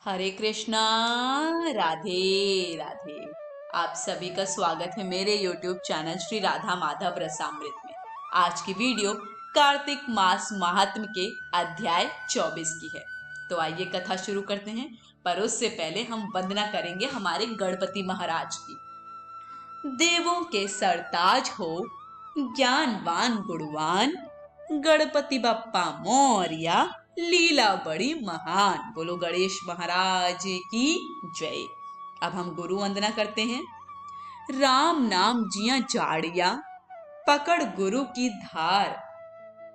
हरे कृष्णा। राधे राधे। आप सभी का स्वागत है मेरे YouTube चैनल श्री राधा माधव रसामृत में। आज की वीडियो कार्तिक मास महात्म्य के अध्याय 24 की है। तो आइए कथा शुरू करते हैं, पर उससे पहले हम वंदना करेंगे हमारे गणपति महाराज की। देवों के सरताज हो ज्ञानवान गुणवान, गणपति बप्पा मोरया लीला बड़ी महान। बोलो गणेश महाराज की जय। अब हम गुरु वंदना करते हैं। राम नाम जिया जाड़िया, पकड़ गुरु की धार,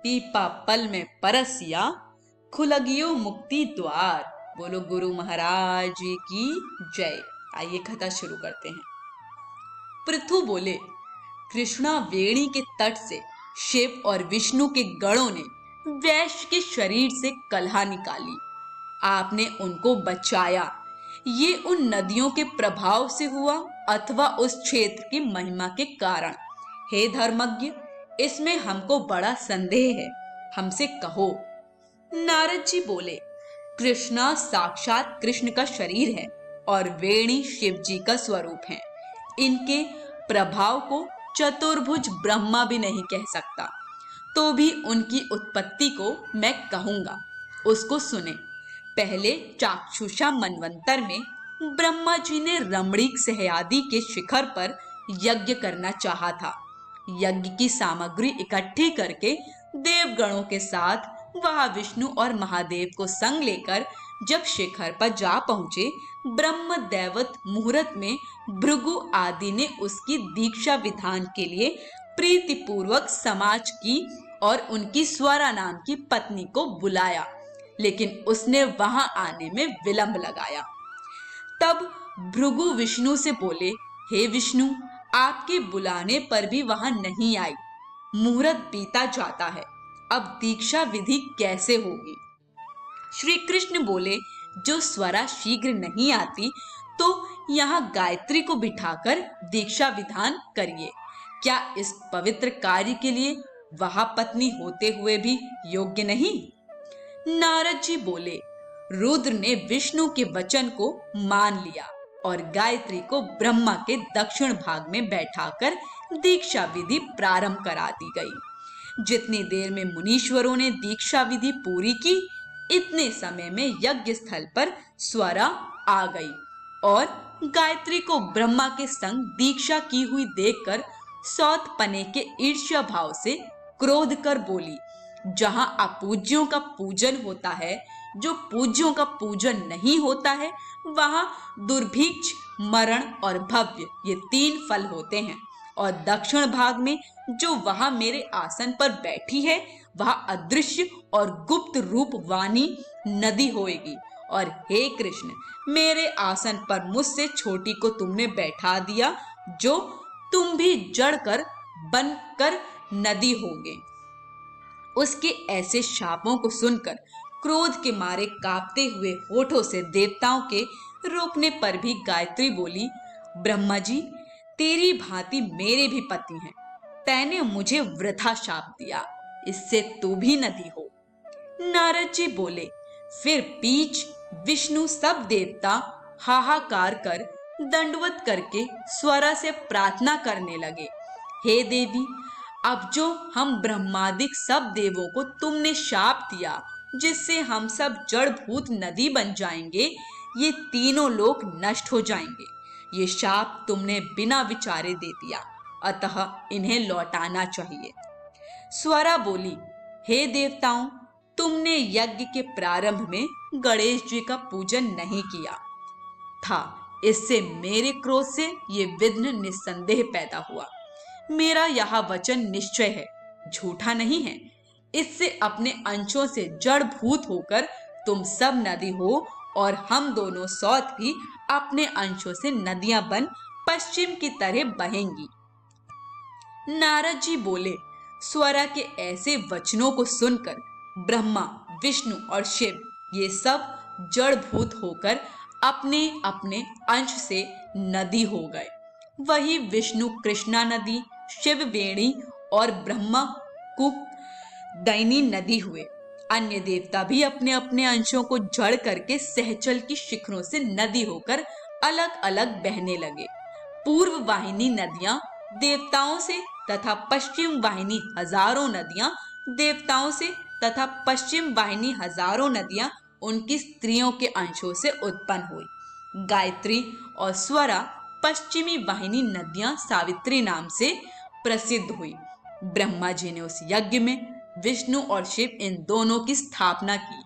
पीपा पल में परसिया, खुलगियो मुक्ति द्वार। बोलो गुरु महाराज की जय। आइए कथा शुरू करते हैं। पृथु बोले, कृष्णा वेणी के तट से शिव और विष्णु के गणों ने वैश्य के शरीर से कलहा निकाली। आपने उनको बचाया। ये उन नदियों के प्रभाव से हुआ अथवा उस क्षेत्र की महिमा के कारण? हे धर्मज्ञ, इसमें हमको बड़ा संदेह है, हमसे कहो। नारद जी बोले, कृष्णा साक्षात कृष्ण का शरीर है और वेणी शिव जी का स्वरूप है। इनके प्रभाव को चतुर्भुज ब्रह्मा भी नहीं कह सकता, तो भी उनकी उत्पत्ति को मैं कहूंगा, उसको सुने। पहले चाक्षुषा मनवंतर में ब्रह्मा जी ने रमणीक सहयादि के शिखर पर यज्ञ करना चाहा था। यज्ञ की सामग्री इकट्ठी करके देवगणों के साथ वह विष्णु और महादेव को संग लेकर जब शिखर पर जा पहुंचे, ब्रह्म दैवत मुहूर्त में भृगु आदि ने उसकी दीक्षा विधान के लिए प्रीतिपूर्वक समाज की और उनकी स्वरा नाम की पत्नी को बुलाया, लेकिन उसने वहां आने में विलंब लगाया। तब भृगु विष्णु से बोले, हे विष्णु, आपके बुलाने पर भी वहां नहीं आई, मुहूर्त बीता जाता है, अब दीक्षा विधि कैसे होगी? श्री कृष्ण बोले, जो स्वरा शीघ्र नहीं आती तो यहाँ गायत्री को बिठाकर दीक्षा विधान करिए। क्या इस पवित्र कार्य के लिए वह पत्नी होते हुए भी योग्य नहीं? नारद जी बोले, रुद्र ने विष्णु के वचन को मान लिया और गायत्री को ब्रह्मा के दक्षिण भाग में बैठाकर दीक्षा विधि प्रारंभ करा दी गई। जितनी देर में मुनीश्वरों ने दीक्षा विधि पूरी की, इतने समय में यज्ञ स्थल पर स्वरा आ गई और गायत्री को ब्रह्मा के संग दीक्षा की हुई देखकर सौत पने के ईर्ष्या भाव से क्रोध कर बोली, जहां अपूज्यों का पूजन होता है, जो पूज्यों का पूजन नहीं होता है, वहां दुर्भिक्ष, मरण और भव्य ये तीन फल होते हैं। और दक्षिण भाग में जो वहां मेरे आसन पर बैठी है, वह अदृश्य और गुप्त रूप वाणी नदी होएगी। और हे कृष्ण, मेरे आसन पर मुझसे छोटी को तुमने बैठा दिया, जो तुम भी जड़ कर बनकर नदी होगे। उसके ऐसे शापों को सुनकर क्रोध के मारे कांपते हुए होठों से देवताओं के रोकने पर भी गायत्री बोली, ब्रह्मा जी, तेरी भांति मेरे भी पति हैं, तैने मुझे वृथा शाप दिया, इससे तू भी नदी हो। नारद जी बोले, फिर बीच विष्णु सब देवता हाहाकार कर दंडवत करके स्वरा से प्रार्थना करने लगे, हे देवी, अब जो हम ब्रह्मादिक सब देवों को तुमने शाप दिया, जिससे हम सब जड़भूत नदी बन जाएंगे, ये तीनों लोक नष्ट हो जाएंगे। ये शाप तुमने बिना विचारे दे दिया, अतः इन्हें लौटाना चाहिए। स्वरा बोली, हे देवताओं, तुमने यज्ञ के प्रारंभ में गणेश जी का पूजन नहीं किया था, इससे मेरे क्रोध से ये विघ्न निस्संदेह पैदा हुआ। मेरा यह वचन निश्चय है, झूठा नहीं है। इससे अपने अंशों से जड़ भूत होकर तुम सब नदी हो और हम दोनों सौत भी अपने अंशों से नदियां बन पश्चिम की तरह बहेंगी। नारद जी बोले, स्वरा के ऐसे वचनों को सुनकर ब्रह्मा, विष्णु और शिव ये सब जड़ भूत होकर अपने अपने अंश से नदी हो गए। वही विष्णु कृष्णा नदी, शिव वेणी और ब्रह्मा कुक दैनी नदी हुए। अन्य देवता भी अपने अपने अंशों को जड़ करके सहचल की शिखरों से नदी होकर अलग अलग बहने लगे। पूर्व वाहिनी नदियां देवताओं से तथा पश्चिम वाहिनी हजारों नदियां देवताओं से तथा पश्चिम वाहिनी हजारों नदियां उनकी स्त्रियों के अंशों से उत्पन्न हुई। गायत्री और स्वरा पश्चिमी वाहिनी नदियां सावित्री नाम से प्रसिद्ध हुई। ब्रह्मा जी ने उस यज्ञ में विष्णु और शिव इन दोनों की स्थापना की,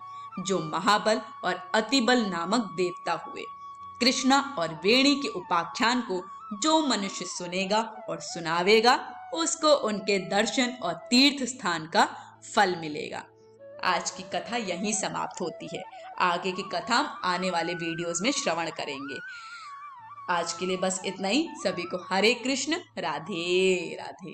जो महाबल और अतिबल नामक देवता हुए। कृष्णा और वेणी के उपाख्यान को जो मनुष्य सुनेगा और सुनावेगा, उसको उनके दर्शन और तीर्थ स्थान का फल मिलेगा। आज की कथा यहीं समाप्त होती है। आगे की कथा हम आने वाले वीडियोस में श्रवण करेंगे। आज के लिए बस इतना ही। सभी को हरे कृष्ण, राधे राधे।